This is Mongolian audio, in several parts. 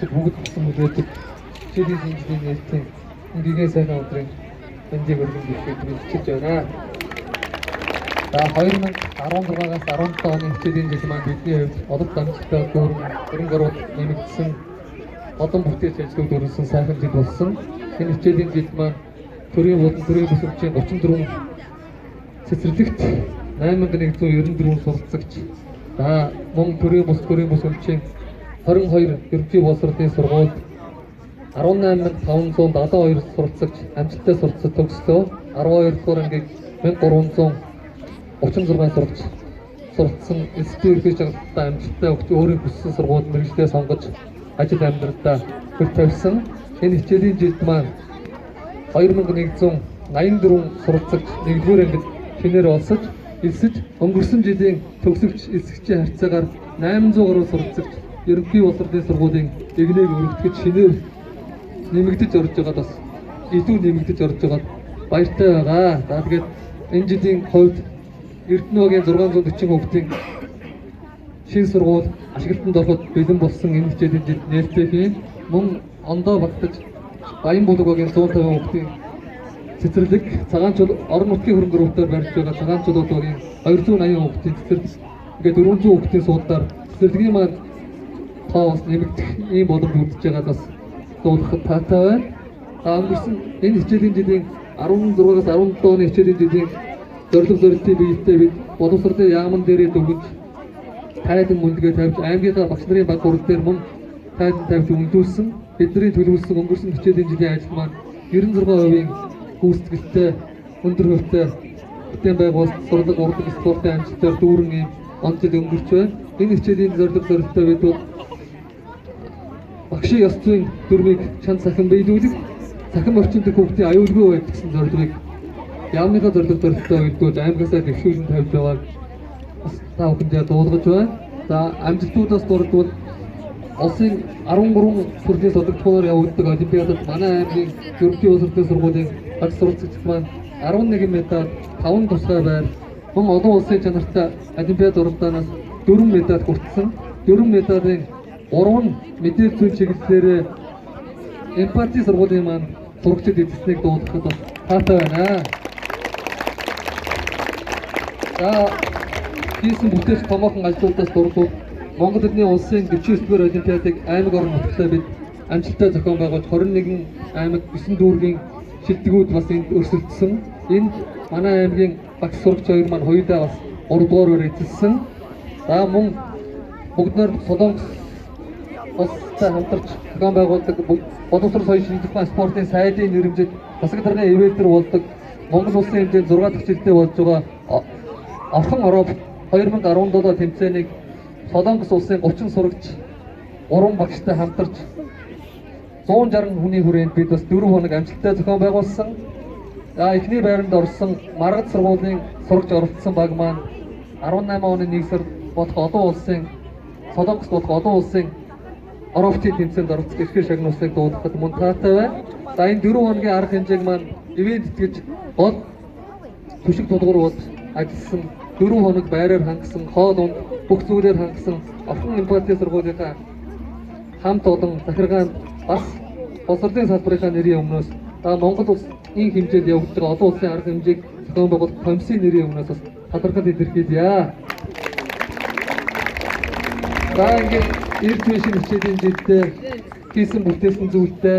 хөгжиж бүгд болсон үлээдэг хичээлийн шинжилгээний нээлтийн гигэн сайхан өдрийн эндийг өргөн дэвшүүлж хичээж байна. За 2016-аас 17 оны хичээлийн жил маань бидний хувьд олонх амжилттай дүүрэн гарууд нэмэгдсэн олон бүтэц ажлууд өрнөсөн сайхан жил болсон. Энэ хичээлийн жил маань төрийн болон төрийн бүсгүүчийн 34 цэцэрлэгт 8194 суралцагч, за мөн төрийн бүсгүүчийн 22 ерөнхий боловсролын сургуульд 18572 суралцагч амжилттай суралцаж төгслөө. 12 дугаар ангийг 1336 суралцсан эсдийн ерөнхий чиглэлтэй амжилттай өгч өөрийн хүссэн сургууль мэргэжлээ сонгож ажил амьдралдаа хөл тавьсан. Энэ хичээлийн жилд маань 2184 суралцагч 1-р ангид шинээр олсож элсэж, өнгөрсөн жилийн төгсөгч элсэгчийн харьцаагаар 800 гаруй суралцагч ерөнхий боловсролын сургуулийн эгнийг өргөдгөж шинээр нэмэгдэж орж байгаад бас илүү нэмэгдэж орж байгаад баяртай байгаа. За тэгээд энэ жилийн хувьд Эрдэнэгийн 640 хүүхдийн шинэ сургууль ашиглалтанд ороход бэлэн болсон. Энэ хичээлийн жилд нээлттэйхийн мөн ондоо багтаж Баян Булгагийн 150 хүүхдийн цэцэрлэг, цагаанчууд орон нутгийн хөрөнгө оруулалтаар барьж байгаа цагаанчуудын 280 хүүхдийн цэцэрлэг, ингээд 400 хүүхдийн суудлаар цэцэрлэгийн маань тоо бас нэмэгдэх ийм боломж үлдэж байгаа бас дуулахад таатай байна. Өнгөрсөн энэ хичээлийн жилийн 16-аас 17 оны хичээлийн жилийн зорилго зорилтын биетэй бид боловсролын яаман дээрээ дүгнж тайлан мөндөг тавьж аймгийнхаа багш нарын баг гурал дээр мөн тайлан тавьж үнэлүүлсэн. Бидний төлөвлөсөн өнгөрсөн хичээлийн жилийн ажил маань 96% гүйцэтгэлтэй өндөр хөвтэй бүтээн байгуулалт, сурлаг, урлаг, спортын амжилтаар дүүрэн ийм он жил өнгөрч байна. Энэ хичээлийн зорилго зорилттой бид бол багшийн ёс зүйн дүрмийг чанд сахин биелүүлэх, сахин орчинд хүүхдийн аюулгүй байх гэсэн зорилгыг яамныхаа зорилго зорилттой үйлдвэрлэж аймагасаа дэвшүүлэн тавьж байгааг бас та бүхэндээ дуулгаж байна. За амжилтуудаас дурдвал улсын 13 төрлийн судалгаагаар явагддаг олимпиадад манай аймгийн ерөнхий боловсролын сургуулийн багш суралцагч маань 11 медаль, 5 тусгай байр, мөн олон улсын чанартай олимпиад уралдаанаас 4 медаль хүртсэн. 4 медалийн 3 нь мэдээлэл зүйн чиглэлээр эмпати сургуулийн маань сурагчид эзэснийг дуудахад бас таатай байна. За хийсэн бүтээж томоохон ажлуудаас дурдвал Монгол Улсын улсын 49-р олимпиадыг аймаг орон нутгад бид амжилттай зохион байгуулж 21 аймаг 9 дүүргийн шилдэгүүд бас энд өрсөлдсөн. Энд манай аймгийн багш сурагч хоёр маань хоёулаа бас 3 дугаараар эзэлсэн. За мөн бүгдээр Солонгос улстай хамтарч зохион байгуулдаг боловсрол соёлын шинжлэх ухааны спортын сайдын нэрмжид засаг даргын ивэлтер болдог Монгол улсын хэмжээнд 6 дахь жилдээ болж байгаа Орхон ороо 2017 тэмцээнийг Солонгос улсын 30 сурагч 3 багштай хамтарч 160 хүний хүрээнд бид бас 4 хоног амжилттай зохион байгуулсан. За эхний байранд орсон Маргад сургуулийн сурагч оролцсон баг маань 18 оны 1 сард болох олон улсын Солонгос болох олон улсын оровчийн тэмцээнд оролцох эрхээ шагнуулсыг дуудахад мөн таатай байна. За энэ 4 хоногийн арга хэмжээг маань ивент итгэж гол түшиг тулгуур ажилласан 4 хоног байраар хангасан, хоол унд бүх зүйлээр хангасан Орхон эмпати сургуулийнхаа хамт олон захиргаан бас боловсролын салбарынхаа нэрийн өмнөөс Монгол улсын хэмжээнд явагдаж байгаа олон улсын арга хэмжээг зохион байгуулах комиссийн нэрийн өмнөөс бас талархал илэрхийлье. За ингээд эрт мэшин хичээлийн жилдээ хийсэн бүтээсэн зүйлтэй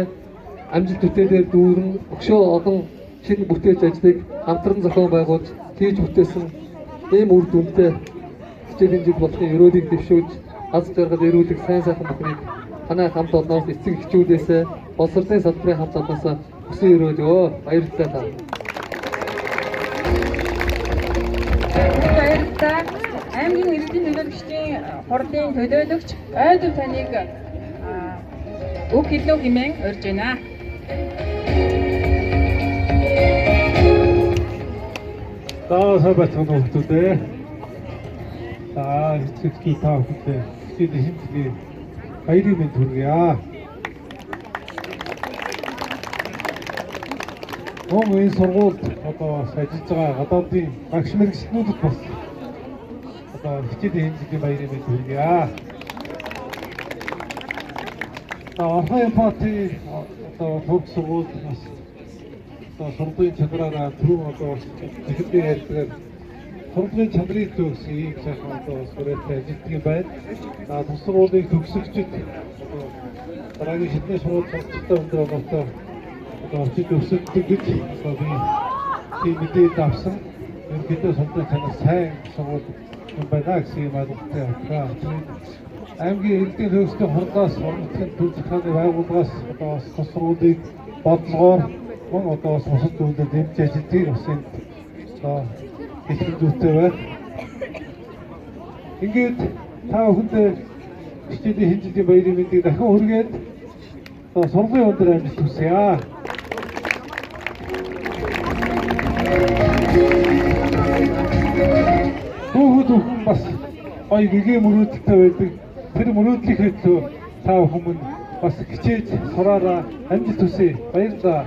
амжилт бүтээлээр дүүрэн өгшөө олон шинэ бүтээж ажлыг хамтран зохион байгуулж хийж бүтээсэн ийм үр дүнтэй хичээлийн жил болохын өрөөлийг дэвшүүлж аз жаргал эрүүлэх сайн сайхан бүхнийг танай хамт олноос эцэг эхчүүдээсээ боловсролын салбарын хамт олноосоо хүсэн өрөөлөө. Баярлалаа та. Баярлалаа. Аймгийн иргэдийн төлөөлөгчдийн хурлын төлөөлөгч Ойдов таныг үг хэллөө хэмээн урьж байна. За сайн байцгаана уу хүмүүстээ. За эцэгчүүд та бүхэндээ хичээлийн хэмжээний баярын мэнд хүргье. Мөн энэ сургуульд одоо ажиллаж байгаа гадаадын багш мэргэжлүүдэд бас одоо хичээлийн хэмжээний баярын мэнд хүргье. Ахын пати одоо төгс сургууль бас одоо сургуулийн чанараараа түрүү одоо ихэвчлэн ярьдаг сургуулийн чанарын төгс ийм сайхан одоо сүрэттэй ажилладаг юм байна. Тус сургуулийн төгсөгчид одоо дараагийн шидний сургууль сургалттай өндөр оноотой одоо очиж өсөлтөг гэж одоо би тийм мэдээлэл авсан. Ерөнхийдөө сургуулийн чанар сайн сургууль юм байна гэсэн юм ойлгомжтой байна. Аймгийн иргэдийн төгсдийн хурлаас орнотын төр захааны байгууллагаас одоо тус сургуулийг бодлогоор мөн одоо бусад зүйлээр дэмжиж ажилладаг бас энэ одоо хэлбэр зүйтэй байна. Ингээд та бүхэндээ хичээлийн хинжлийн баярын мэндийг дахин хүргээд одоо сургуулийн өндөр амжилт хүсье. Хүүхдүүд бас гоё нэгэ мөрөөдөлтэй байдаг. Тэр мөрөөдлийнхээ төлөө та бүхэн бас хичээж сураараа амжилт хүсье. Баярлалаа.